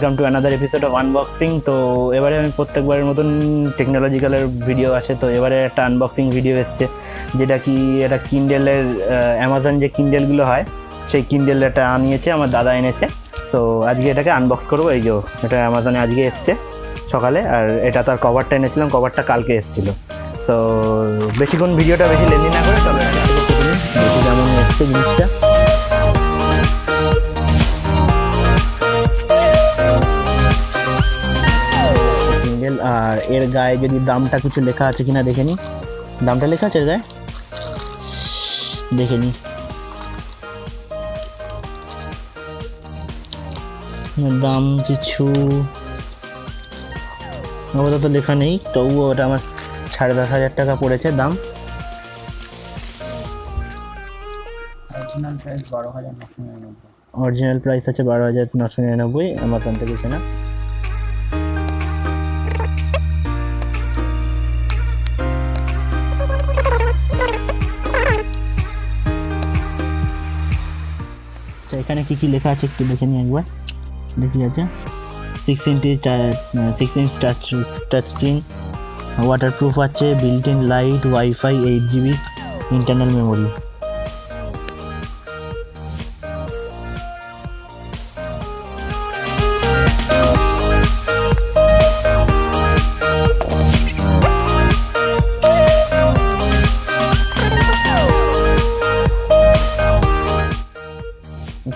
Welcome to another episode of unboxing. তো এবারে আমি প্রত্যেকবারের মতন টেকনোলজিক্যালের ভিডিও আসে, তো এবারে একটা আনবক্সিং ভিডিও এসছে, যেটা কি এটা কিন্ডেলের অ্যামাজন যে কিন্ডেলগুলো হয় সেই কিন্ডেল এটা আনিয়েছে, আমার দাদা এনেছে। তো আজকে এটাকে আনবক্স করবো। এই যে এটা অ্যামাজনে আজকে এসছে সকালে, আর এটা তার কভারটা এনেছিলাম, কভারটা কালকে এসেছিলো। সো বেশিক্ষণ ভিডিওটা বেশি লেন্দি না করে চলো দেখি কেমন এসছে জিনিসটা। আর এর গায়ে যদি দামটা কিছু লেখা আছে কিনা দেখে নি। দামটা লেখা আছে এর গায়ে, দেখে নি। দাম কিছু আপাতত লেখা নেই, তবুও ওটা আমার 10,500 টাকা পড়েছে দাম। অরিজিনাল প্রাইস আছে 12,999 অ্যামাজন থেকে কেনা। এখানে কি কি লেখা আছে একটু দেখে নিই একবার। দেখি আছে 6 ইঞ্চ টাচ স্ক্রিন, ওয়াটারপ্রুফ আছে, built in light, wifi, 8 GB internal memory.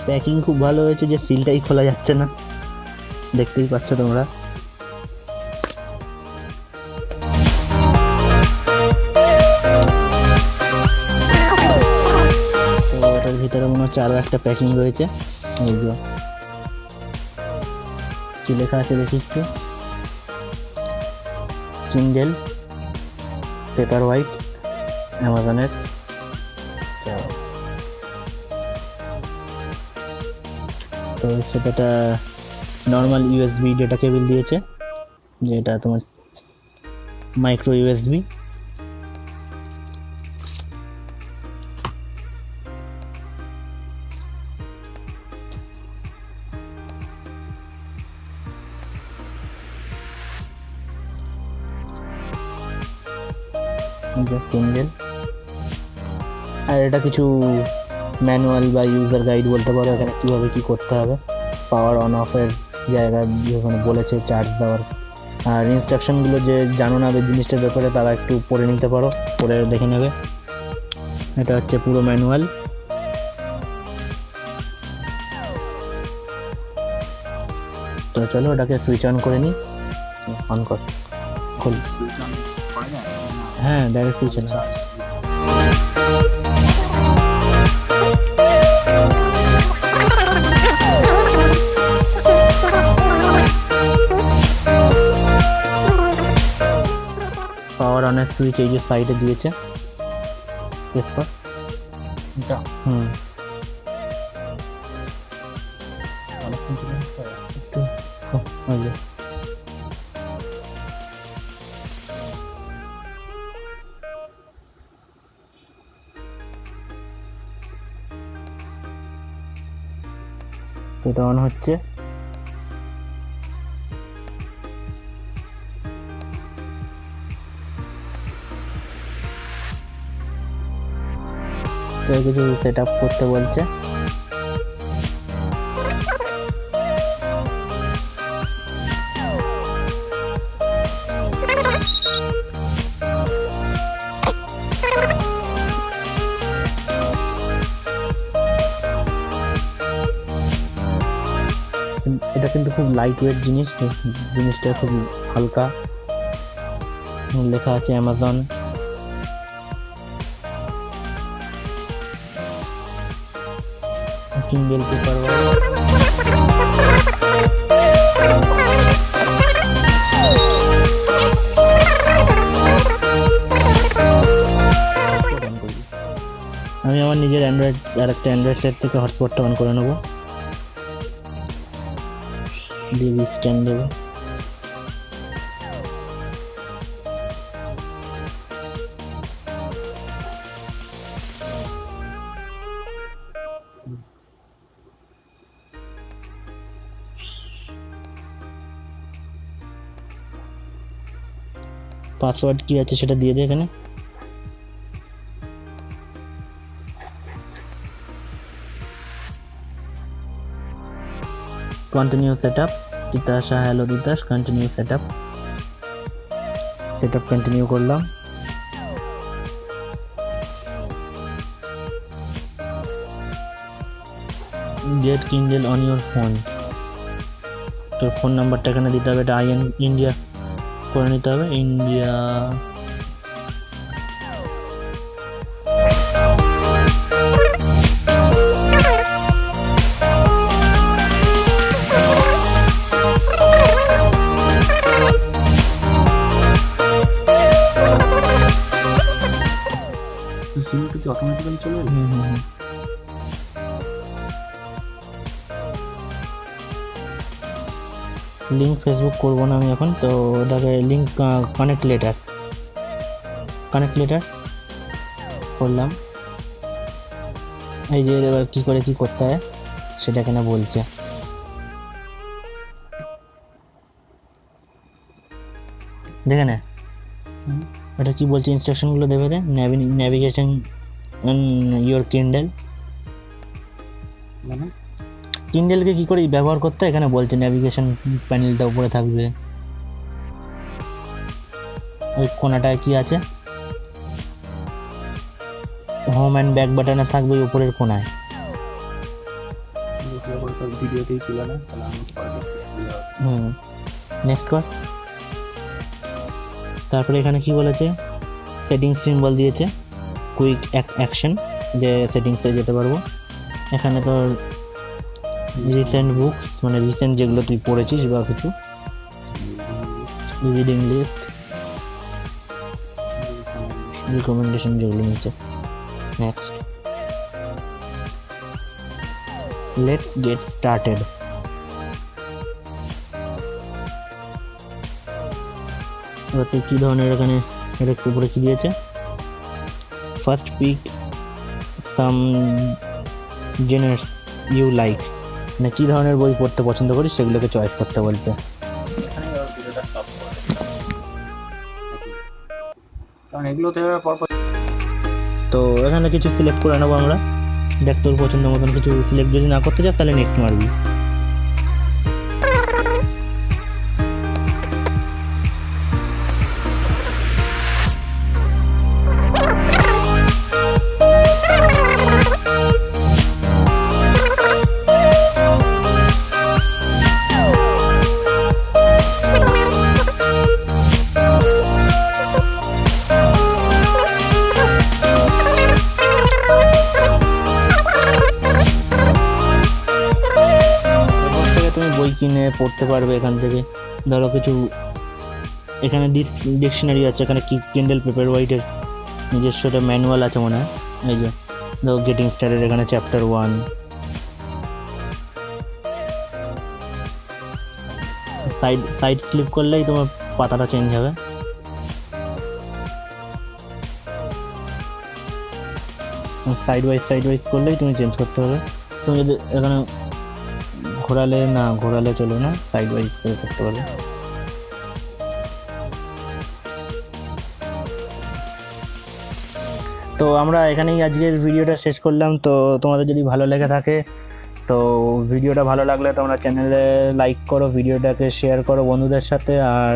Packing খুব ভালো হয়েছে, যে সিলটাই খোলা যাচ্ছে না, দেখতেই পাচ্ছ তোমরা। তো ওটার ভিতরে মনে হচ্ছে আরও একটা প্যাকিং রয়েছে। এই যে কি লেখা আছে দেখি একটু, কিন্ডেল পেপার হোয়াইট অ্যামাজনের। তো সেটা নর্মাল ইউএসবি ডেটা কেবল দিয়েছে, যেটা তোমার মাইক্রো ইউএসবি। কিন্ডেল, আর এটা কিছু ম্যানুয়াল বা ইউজার গাইড বলতে পারো, এখানে কীভাবে কী করতে হবে, পাওয়ার অন অফের জায়গা যেখানে বলেছে চার্জ দেওয়ার। আর ইনস্ট্রাকশনগুলো যে জানো না জিনিসটার ব্যাপারে, তারা একটু পড়ে নিতে পারো, পড়ে দেখে নেবে। এটা হচ্ছে পুরো ম্যানুয়াল। তো চলো ওটাকে সুইচ অন করে নিই। অন কর, খুল। হ্যাঁ, ডাইরেক্ট সুইচ অন। পাওয়ার অনের সুইচ এই যে সাইডে দিয়েছে, প্রেস কর এটা। এটা অন হচ্ছে। কিছু সেট আপ করতে বলছে। এটা কিন্তু খুব লাইট ওয়েট জিনিসটা খুব হালকা। লেখা আছে অ্যামাজন। কিন্ডেল পেপার আমি আমার নিজের অ্যান্ড্রয়েড আর একটা অ্যান্ড্রয়েড সেট থেকে হটস্পটটা অন করে নেবো, দিয়ে স্ট্যান্ড দেবো। পাসওয়ার্ড কি আছে সেটা দিয়ে দে এখানে। Continue setup, Titas hello Titas, continue setup continue করলাম। Get Kindle on your phone, তোর ফোন নাম্বারটা এখানে দিতে হবে, এটা ইন্ডিয়া করে নিতে হবে, ইন্ডিয়া। সিমটা কি অটোমেটিক্যালি চলে যাবে? লিঙ্ক ফেসবুক করবো না আমি এখন, তো ওটাকে লিঙ্ক কানেক্ট লেটার করলাম। এই যে এবার কী করে কী করতে হয় সেটা এখানে বলছে। দেখে না এটা কি বলছে, ইনস্ট্রাকশনগুলো দেবে দে। ন্যাভিগেশন ইওর কিন্ডেল, মানে কিন্ডেলকে কী করে ব্যবহার করতে হয় এখানে বলছে। ন্যাভিগেশন প্যানেলটা উপরে থাকবে, ওই কোনাটায় কি আছে, হোম অ্যান্ড ব্যাক বাটনে থাকবে ওই উপরের কোনায়। ভিডিওতেই ছিল না, তাহলে আমি পরে দেখতে। নেক্সট কর। তারপরে এখানে কি বলেছে, সেটিংস সিম্বল দিয়েছে, কুইক অ্যাকশন, যে সেটিংসে যেতে পারবো। এখানে তোর রিসেন্ট বুকস, মানে রিসেন্ট যেগুলো তুই পড়েছিস বা কিছু, রিডিং লিস্ট, রিকমেন্ডেশন যেগুলো নিচে। Next, let's get started. তুই কী ধরনের এখানে এটা উপরে কী দিয়েছে, first pick some genres you like, মানে কী ধরনের বই পড়তে পছন্দ করিস সেগুলোকে চয়েস করতে বলছে। কারণ এগুলো তো পরপর, তো এখানে কিছু সিলেক্ট করে নেবো আমরা। দেখ তোর পছন্দ মতন কিছু সিলেক্ট যদি না করতে চাস তাহলে নেক্সট মারবি। বই কিনে পড়তে পারবে এখান থেকে। ধরো কিছু এখানে ডিকশনারি আছে, এখানে কি কিন্ডেল পেপারহুইটের নিজস্ব একটা ম্যানুয়াল আছে মনে হয়। এই যে ধরো গেটিং স্টার্টেড, এখানে চ্যাপ্টার 1, সাইড স্লিপ করলেই তোমার পাতাটা চেঞ্জ হবে। সাইড ওয়াইজ করলেই তুমি চেঞ্জ করতে হবে। তুমি যদি এখানে ঘোরালে চলবে না, সাইড ওয়াইজ করে করতে পারবে। তো আমরা এখানেই আজকের ভিডিওটা শেষ করলাম। তো তোমাদের যদি ভালো লেগে থাকে, তো ভিডিওটা ভালো লাগলে তোমরা চ্যানেলে লাইক করো, ভিডিওটাকে শেয়ার করো বন্ধুদের সাথে। আর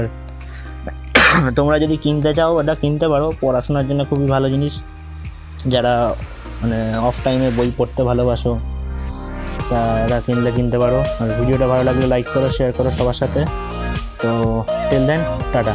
তোমরা যদি কিনতে চাও এটা কিনতে পারো, পড়াশোনার জন্য খুবই ভালো জিনিস। যারা মানে অফ টাইমে বই পড়তে ভালোবাসো তারা কিনতে পারো। আর ভিডিওটা ভালো লাগলে লাইক করো, শেয়ার করো সবার সাথে। তো টিল দেন, টাটা।